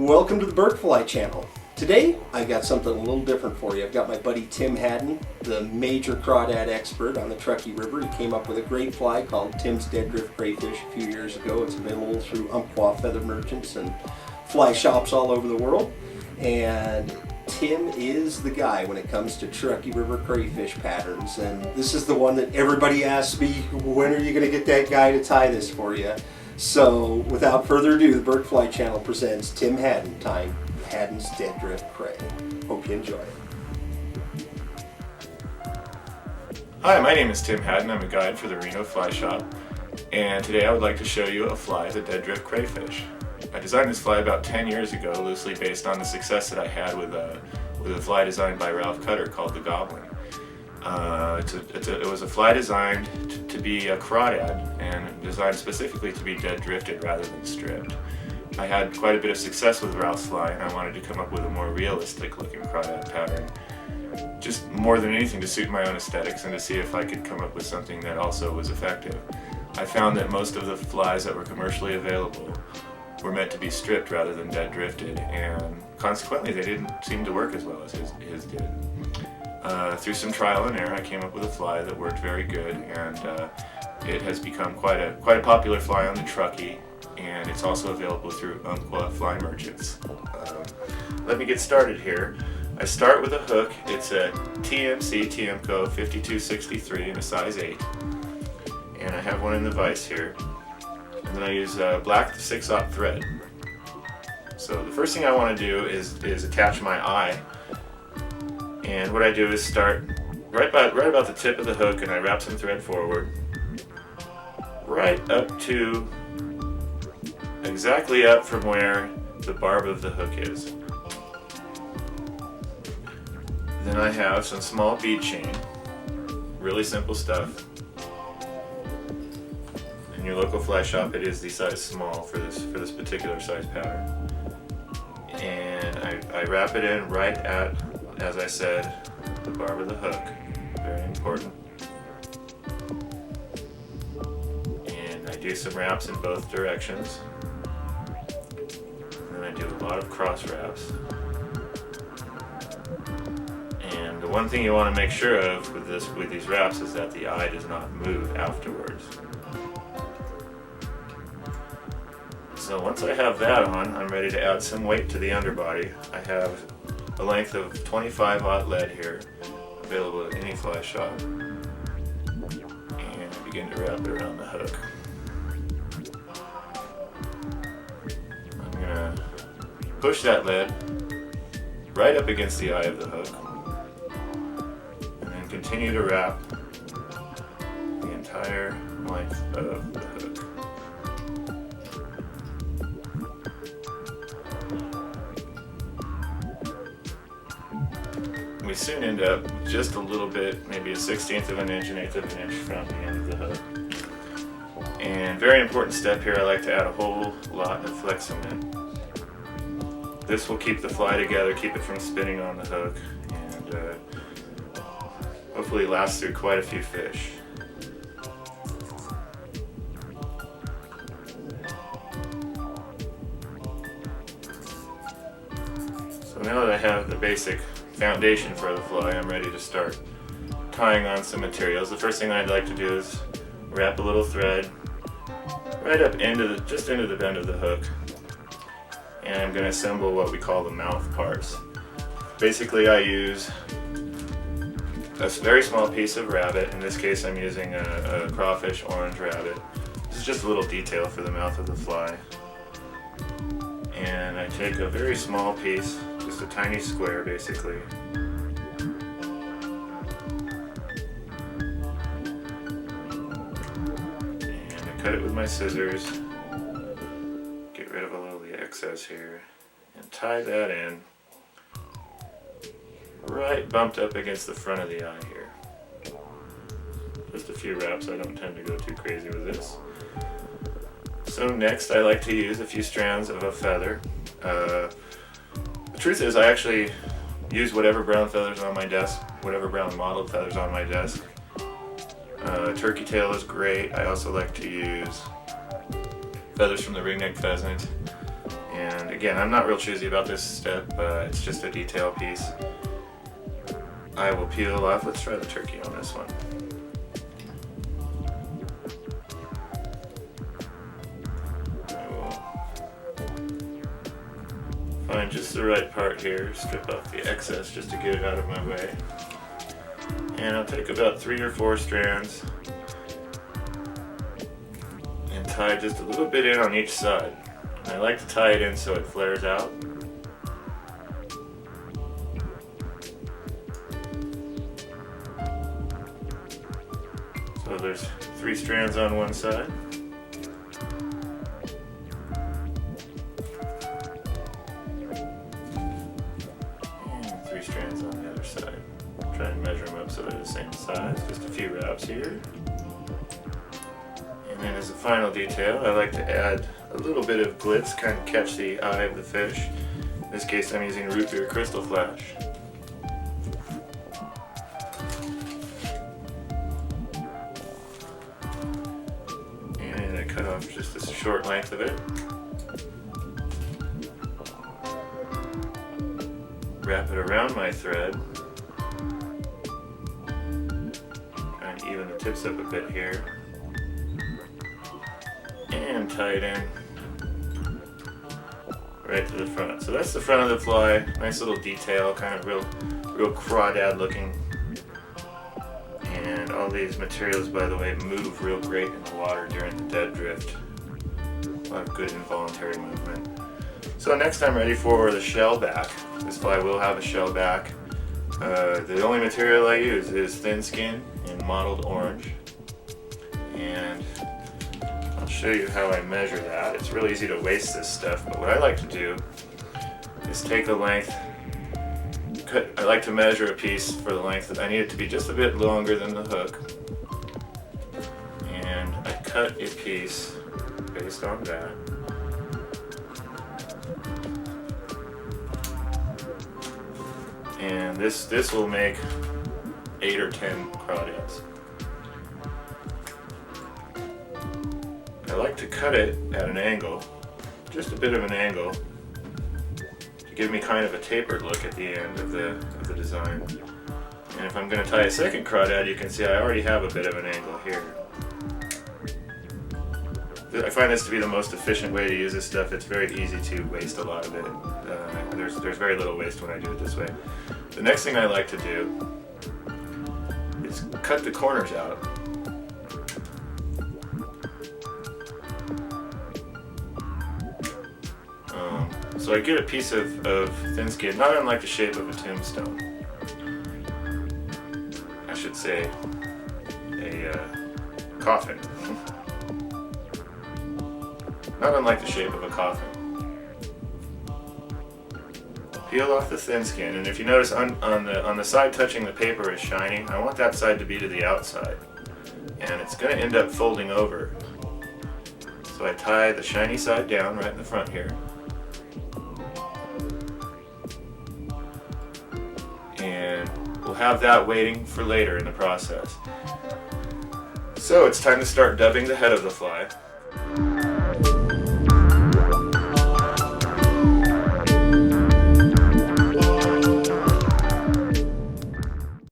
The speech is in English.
Welcome to the Birdfly channel. Today I got something a little different for you. I've got my buddy Tim Haddon, the major crawdad expert on the Truckee River. He came up with a great fly called Tim's Dead Drift Crayfish a few years ago. It's available through Umpqua feather merchants and fly shops all over the world. And Tim is the guy when it comes to Truckee River crayfish patterns. And this is the one that everybody asks me, when are you going to get that guy to tie this for you? So, without further ado, the Birdfly channel presents Tim Haddon tying Haddon's Dead Drift Cray. Hope you enjoy it. Hi, my name is Tim Haddon. I'm a guide for the Reno Fly Shop, and today I would like to show you a fly, the Dead Drift Crayfish. I designed this fly about 10 years ago, loosely based on the success that I had with a fly designed by Ralph Cutter called the Goblin. It was a fly designed to be a crawdad and designed specifically to be dead drifted rather than stripped. I had quite a bit of success with Ralph's fly, and I wanted to come up with a more realistic looking crawdad pattern, just more than anything to suit my own aesthetics and to see if I could come up with something that also was effective. I found that most of the flies that were commercially available were meant to be stripped rather than dead drifted, and consequently they didn't seem to work as well as his did. Through some trial and error, I came up with a fly that worked very good, and it has become quite a popular fly on the Truckee, and it's also available through Umpqua fly merchants. Let me get started here. I start with a hook. It's a TMC TMCO 5263 in a size 8, and I have one in the vise here. And then I use black 6/0 thread. So the first thing I want to do is attach my eye. And what I do is start right about the tip of the hook, and I wrap some thread forward, right up to exactly up from where the barb of the hook is. Then I have some small bead chain, really simple stuff. In your local fly shop, it is the size small for this particular size pattern. And I wrap it in right at, as I said, the barb of the hook. Very important. And I do some wraps in both directions. And then I do a lot of cross wraps. And the one thing you want to make sure of with these wraps is that the eye does not move afterwards. So once I have that on, I'm ready to add some weight to the underbody. I have a length of 25/0 lead here, available at any fly shop, and I begin to wrap it around the hook. I'm going to push that lead right up against the eye of the hook, and then continue to wrap the entire length of the hook. We soon end up just a little bit, maybe a 1/16 of an inch, 1/8 of an inch from the end of the hook. And very important step here, I like to add a whole lot of flex cement. This will keep the fly together, keep it from spinning on the hook, and hopefully last through quite a few fish. So now that I have the basic foundation for the fly, I'm ready to start tying on some materials. The first thing I'd like to do is wrap a little thread right up just into the bend of the hook, and I'm going to assemble what we call the mouth parts. Basically, I use a very small piece of rabbit. In this case, I'm using a crawfish orange rabbit. This is just a little detail for the mouth of the fly. And I take a very small piece, just a tiny square basically, and I cut it with my scissors, get rid of a little of the excess here, and tie that in right bumped up against the front of the eye here. Just a few wraps, I don't tend to go too crazy with this. So next I like to use a few strands of a feather. The truth is I actually use whatever brown feathers on my desk, whatever brown mottled feathers on my desk. Turkey tail is great. I also like to use feathers from the ringneck pheasant And again, I'm not real choosy about this step, it's just a detail piece. I will peel off. Let's try the turkey on this one. I will find just the right part here, strip off the excess just to get it out of my way. And I'll take about 3 or 4 strands and tie just a little bit in on each side. And I like to tie it in so it flares out. So there's 3 strands on one side. And 3 strands on the other side. Try and measure them up so they're the same size. Just a few wraps here. And then as a final detail, I like to add a little bit of glitz, kind of catch the eye of the fish. In this case I'm using root beer crystal flash. And I cut off just a short length of it. Wrap it around my thread. Try and even the tips up a bit here. And tie it in right to the front. So that's the front of the fly. Nice little detail, kind of real crawdad looking. And all these materials, by the way, move real great in the water during the dead drift. A lot of good involuntary movement. So next I'm ready for the shell back. This fly will have a shell back. The only material I use is thin skin in mottled orange. And I'll show you how I measure that. It's really easy to waste this stuff, but what I like to do is take the length, I like to measure a piece for the length that I need it to be just a bit longer than the hook. And I cut a piece based on that. And this will make 8 or 10 crawdads. I like to cut it at an angle, just a bit of an angle, to give me kind of a tapered look at the end of the design. And if I'm going to tie a second crawdad, you can see I already have a bit of an angle here. I find this to be the most efficient way to use this stuff. It's very easy to waste a lot of it. There's very little waste when I do it this way. The next thing I like to do is cut the corners out. So I get a piece of thin skin, not unlike the shape of a tombstone. I should say a coffin. Not unlike the shape of a coffin. Peel off the thin skin, and if you notice on the side touching the paper is shiny, I want that side to be to the outside. And it's going to end up folding over. So I tie the shiny side down right in the front here. And we'll have that waiting for later in the process. So it's time to start dubbing the head of the fly.